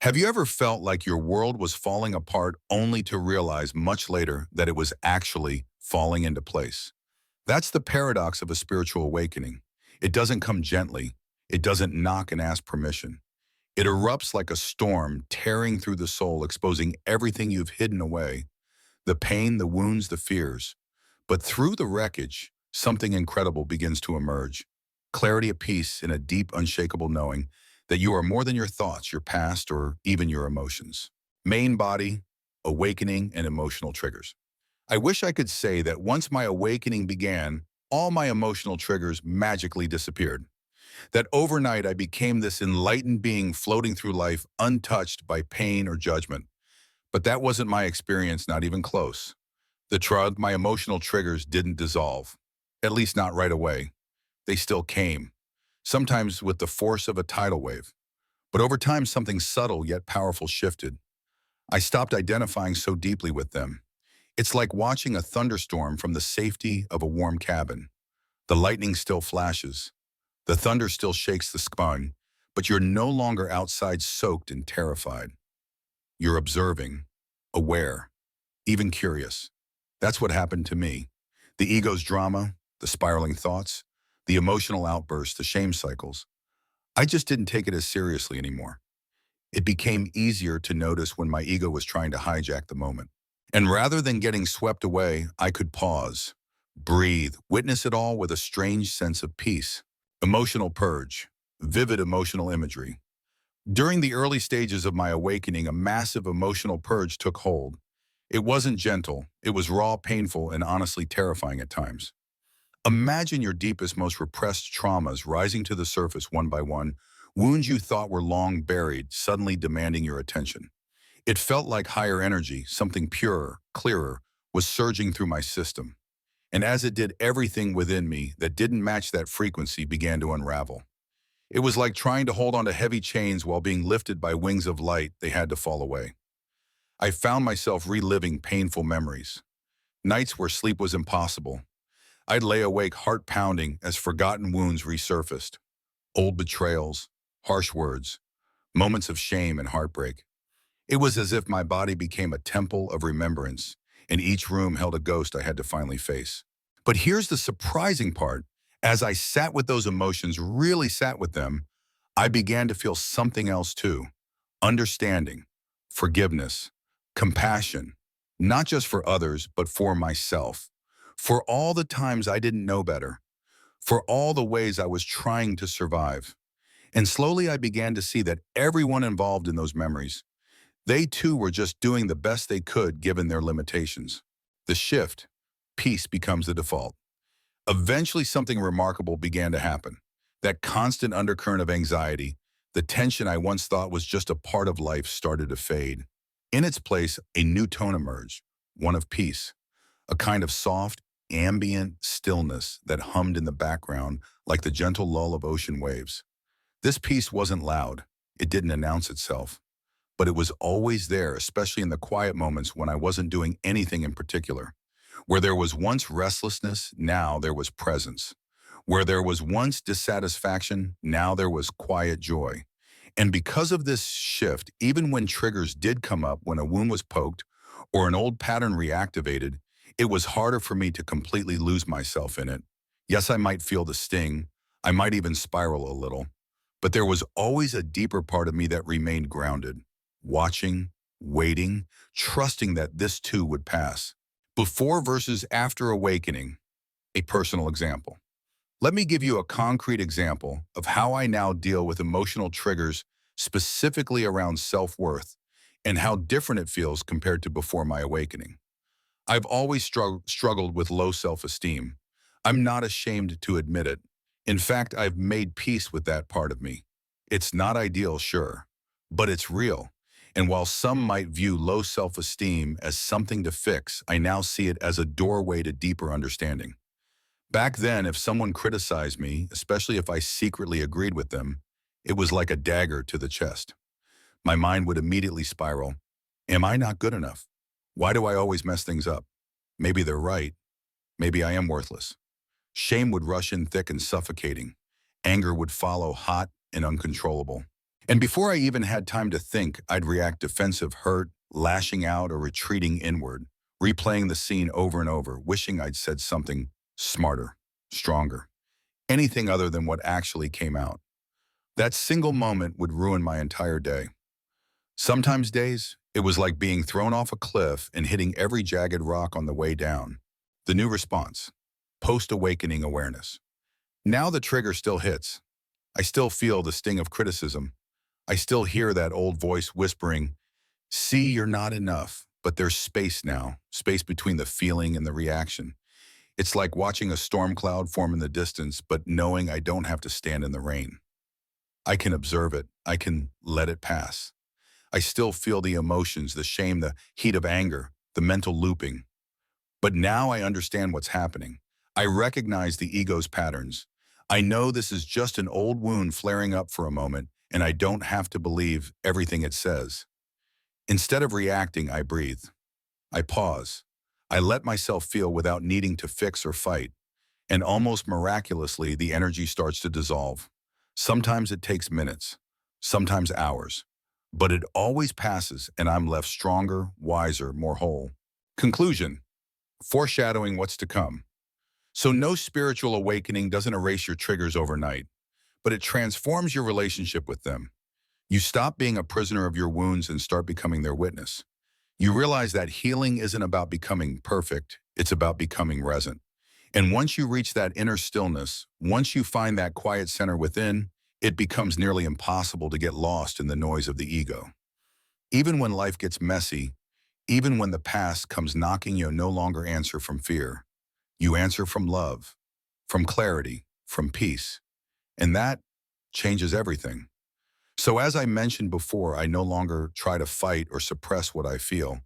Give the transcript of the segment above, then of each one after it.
Have you ever felt like your world was falling apart only to realize much later that it was actually falling into place? That's the paradox of a spiritual awakening. It doesn't come gently. It doesn't knock and ask permission. It erupts like a storm, tearing through the soul, exposing everything you've hidden away, the pain, the wounds, the fears. But through the wreckage, something incredible begins to emerge. Clarity of peace in a deep, unshakable knowing that you are more than your thoughts, your past, or even your emotions. Main body, awakening, and emotional triggers. I wish I could say that once my awakening began, all my emotional triggers magically disappeared. That overnight I became this enlightened being floating through life untouched by pain or judgment. But that wasn't my experience, not even close. My emotional triggers didn't dissolve, at least not right away. They still came, sometimes with the force of a tidal wave. But over time, something subtle yet powerful shifted. I stopped identifying so deeply with them. It's like watching a thunderstorm from the safety of a warm cabin. The lightning still flashes. The thunder still shakes the sky, but you're no longer outside soaked and terrified. You're observing, aware, even curious. That's what happened to me. The ego's drama, the spiraling thoughts, the emotional outbursts, the shame cycles. I just didn't take it as seriously anymore. It became easier to notice when my ego was trying to hijack the moment. And rather than getting swept away, I could pause, breathe, witness it all with a strange sense of peace. Emotional purge, vivid emotional imagery. During the early stages of my awakening, a massive emotional purge took hold. It wasn't gentle, it was raw, painful, and honestly terrifying at times. Imagine your deepest, most repressed traumas rising to the surface one by one, wounds you thought were long buried, suddenly demanding your attention. It felt like higher energy, something purer, clearer, was surging through my system. And as it did, everything within me that didn't match that frequency began to unravel. It was like trying to hold onto heavy chains while being lifted by wings of light. They had to fall away. I found myself reliving painful memories. Nights where sleep was impossible. I'd lay awake, heart pounding, as forgotten wounds resurfaced. Old betrayals, harsh words, moments of shame and heartbreak. It was as if my body became a temple of remembrance, and each room held a ghost I had to finally face. But here's the surprising part. As I sat with those emotions, really sat with them, I began to feel something else too. Understanding, forgiveness, compassion, not just for others, but for myself. For all the times I didn't know better, for all the ways I was trying to survive. And slowly I began to see that everyone involved in those memories, they too were just doing the best they could given their limitations. The shift, peace becomes the default. Eventually something remarkable began to happen. That constant undercurrent of anxiety, the tension I once thought was just a part of life started to fade. In its place, a new tone emerged, one of peace, a kind of soft, ambient stillness that hummed in the background like the gentle lull of ocean waves. This peace wasn't loud. It didn't announce itself. But it was always there, especially in the quiet moments when I wasn't doing anything in particular. Where there was once restlessness, now there was presence. Where there was once dissatisfaction, now there was quiet joy. And because of this shift, even when triggers did come up, when a wound was poked or an old pattern reactivated, it was harder for me to completely lose myself in it. Yes, I might feel the sting. I might even spiral a little. But there was always a deeper part of me that remained grounded, watching, waiting, trusting that this too would pass. Before versus after awakening, a personal example. Let me give you a concrete example of how I now deal with emotional triggers specifically around self-worth and how different it feels compared to before my awakening. I've always struggled with low self-esteem. I'm not ashamed to admit it. In fact, I've made peace with that part of me. It's not ideal, sure, but it's real. And while some might view low self-esteem as something to fix, I now see it as a doorway to deeper understanding. Back then, if someone criticized me, especially if I secretly agreed with them, it was like a dagger to the chest. My mind would immediately spiral. Am I not good enough? Why do I always mess things up? Maybe they're right. Maybe I am worthless. Shame would rush in thick and suffocating. Anger would follow hot and uncontrollable. And before I even had time to think, I'd react defensive, hurt, lashing out, or retreating inward, replaying the scene over and over, wishing I'd said something smarter, stronger, anything other than what actually came out. That single moment would ruin my entire day. Sometimes days, it was like being thrown off a cliff and hitting every jagged rock on the way down. The new response, post-awakening awareness. Now the trigger still hits. I still feel the sting of criticism. I still hear that old voice whispering, see, you're not enough, but there's space now, space between the feeling and the reaction. It's like watching a storm cloud form in the distance, but knowing I don't have to stand in the rain. I can observe it. I can let it pass. I still feel the emotions, the shame, the heat of anger, the mental looping. But now I understand what's happening. I recognize the ego's patterns. I know this is just an old wound flaring up for a moment, and I don't have to believe everything it says. Instead of reacting, I breathe. I pause. I let myself feel without needing to fix or fight. And almost miraculously, the energy starts to dissolve. Sometimes it takes minutes, sometimes hours, but it always passes and I'm left stronger, wiser, more whole. Conclusion, foreshadowing what's to come. So no spiritual awakening doesn't erase your triggers overnight, but it transforms your relationship with them. You stop being a prisoner of your wounds and start becoming their witness. You realize that healing isn't about becoming perfect, it's about becoming resent. And once you reach that inner stillness, once you find that quiet center within, it becomes nearly impossible to get lost in the noise of the ego. Even when life gets messy, even when the past comes knocking, you no longer answer from fear. You answer from love, from clarity, from peace. And that changes everything. So as I mentioned before, I no longer try to fight or suppress what I feel.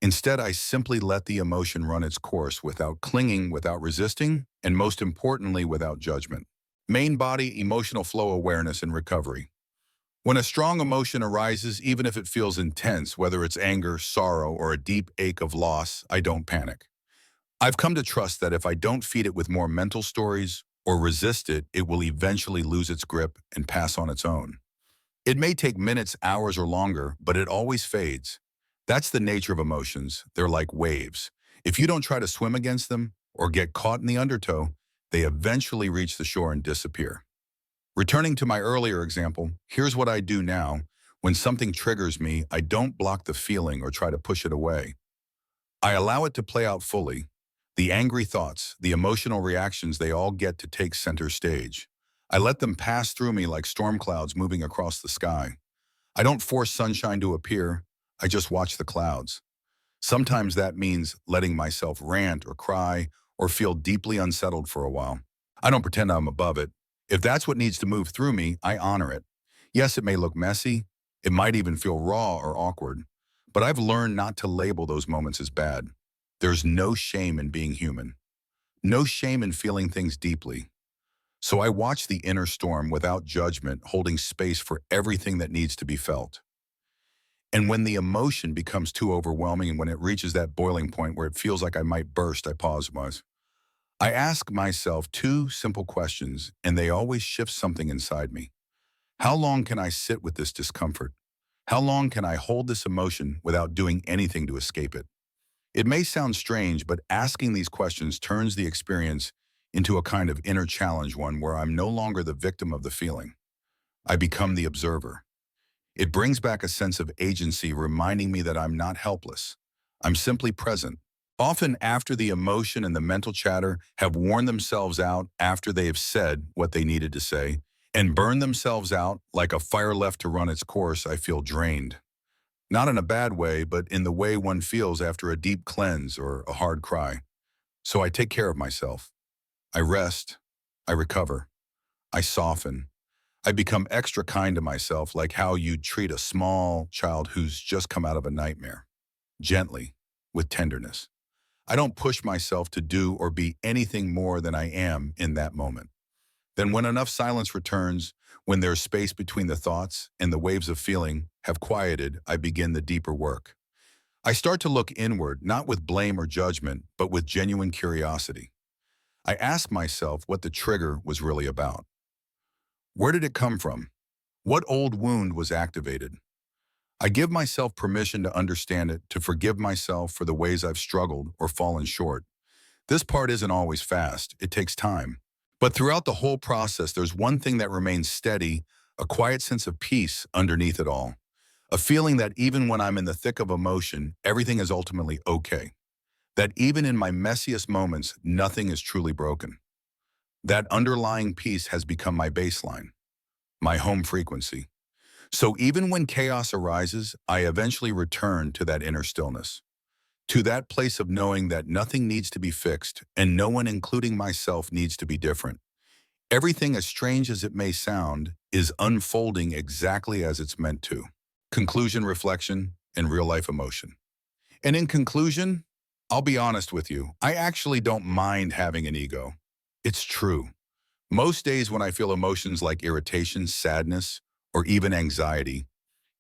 Instead, I simply let the emotion run its course without clinging, without resisting, and most importantly, without judgment. Main body emotional flow awareness and recovery. When a strong emotion arises, even if it feels intense, whether it's anger, sorrow, or a deep ache of loss, I don't panic. I've come to trust that if I don't feed it with more mental stories or resist it, it will eventually lose its grip and pass on its own. It may take minutes, hours, or longer, but it always fades. That's the nature of emotions. They're like waves. If you don't try to swim against them or get caught in the undertow, they eventually reach the shore and disappear. Returning to my earlier example, here's what I do now. When something triggers me, I don't block the feeling or try to push it away. I allow it to play out fully. The angry thoughts, the emotional reactions, they all get to take center stage. I let them pass through me like storm clouds moving across the sky. I don't force sunshine to appear. I just watch the clouds. Sometimes that means letting myself rant or cry or feel deeply unsettled for a while. I don't pretend I'm above it. If that's what needs to move through me, I honor it. Yes, it may look messy. It might even feel raw or awkward. But I've learned not to label those moments as bad. There's no shame in being human. No shame in feeling things deeply. So I watch the inner storm without judgment, holding space for everything that needs to be felt. And when the emotion becomes too overwhelming and when it reaches that boiling point where it feels like I might burst, I pause. I ask myself two simple questions, and they always shift something inside me. How long can I sit with this discomfort? How long can I hold this emotion without doing anything to escape it? It may sound strange, but asking these questions turns the experience into a kind of inner challenge, one where I'm no longer the victim of the feeling. I become the observer. It brings back a sense of agency, reminding me that I'm not helpless. I'm simply present. Often after the emotion and the mental chatter have worn themselves out, after they have said what they needed to say, and burned themselves out like a fire left to run its course, I feel drained. Not in a bad way, but in the way one feels after a deep cleanse or a hard cry. So I take care of myself. I rest. I recover. I soften. I become extra kind to myself, like how you'd treat a small child who's just come out of a nightmare. Gently, with tenderness. I don't push myself to do or be anything more than I am in that moment. Then when enough silence returns, when there's space between the thoughts and the waves of feeling have quieted, I begin the deeper work. I start to look inward, not with blame or judgment, but with genuine curiosity. I ask myself what the trigger was really about. Where did it come from? What old wound was activated? I give myself permission to understand it, to forgive myself for the ways I've struggled or fallen short. This part isn't always fast. It takes time. But throughout the whole process, there's one thing that remains steady, a quiet sense of peace underneath it all. A feeling that even when I'm in the thick of emotion, everything is ultimately okay. That even in my messiest moments, nothing is truly broken. That underlying peace has become my baseline, my home frequency. So even when chaos arises, I eventually return to that inner stillness, to that place of knowing that nothing needs to be fixed and no one, including myself, needs to be different. Everything, as strange as it may sound, is unfolding exactly as it's meant to. Conclusion, reflection, and real-life emotion. And in conclusion, I'll be honest with you, I actually don't mind having an ego. It's true. Most days when I feel emotions like irritation, sadness, or even anxiety,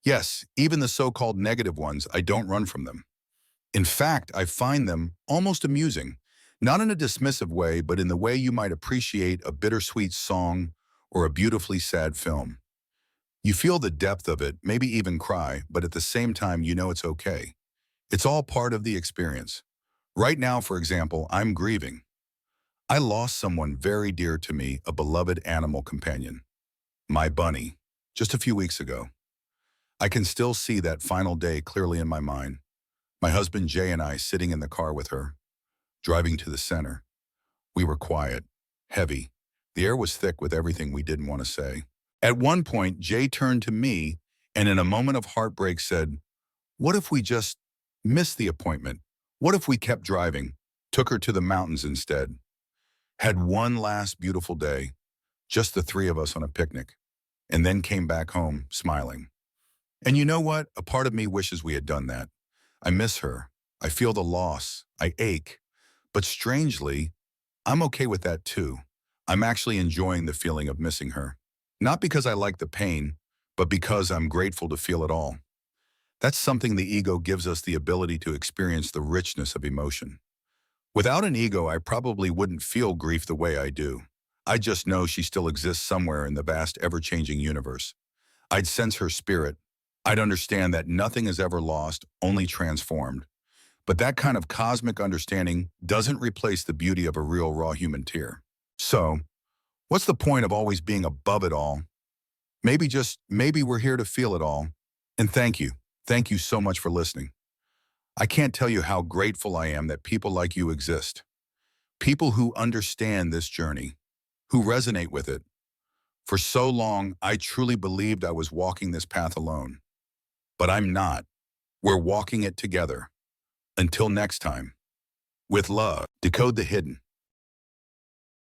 yes, even the so-called negative ones, I don't run from them. In fact, I find them almost amusing, not in a dismissive way, but in the way you might appreciate a bittersweet song or a beautifully sad film. You feel the depth of it, maybe even cry, but at the same time, you know it's okay. It's all part of the experience. Right now, for example, I'm grieving. I lost someone very dear to me, a beloved animal companion, my bunny, just a few weeks ago. I can still see that final day clearly in my mind. My husband Jay and I sitting in the car with her, driving to the center. We were quiet, heavy. The air was thick with everything we didn't want to say. At one point, Jay turned to me and in a moment of heartbreak said, "What if we just missed the appointment? What if we kept driving, took her to the mountains instead? Had one last beautiful day, just the three of us on a picnic, and then came back home smiling." And you know what? A part of me wishes we had done that. I miss her. I feel the loss. I ache. But strangely, I'm okay with that too. I'm actually enjoying the feeling of missing her. Not because I like the pain, but because I'm grateful to feel it all. That's something the ego gives us, the ability to experience the richness of emotion. Without an ego, I probably wouldn't feel grief the way I do. I just know she still exists somewhere in the vast, ever-changing universe. I'd sense her spirit. I'd understand that nothing is ever lost, only transformed. But that kind of cosmic understanding doesn't replace the beauty of a real, raw human tear. So, what's the point of always being above it all? Maybe we're here to feel it all. And thank you. Thank you so much for listening. I can't tell you how grateful I am that people like you exist. People who understand this journey, who resonate with it. For so long, I truly believed I was walking this path alone. But I'm not. We're walking it together. Until next time. With love, decode the hidden.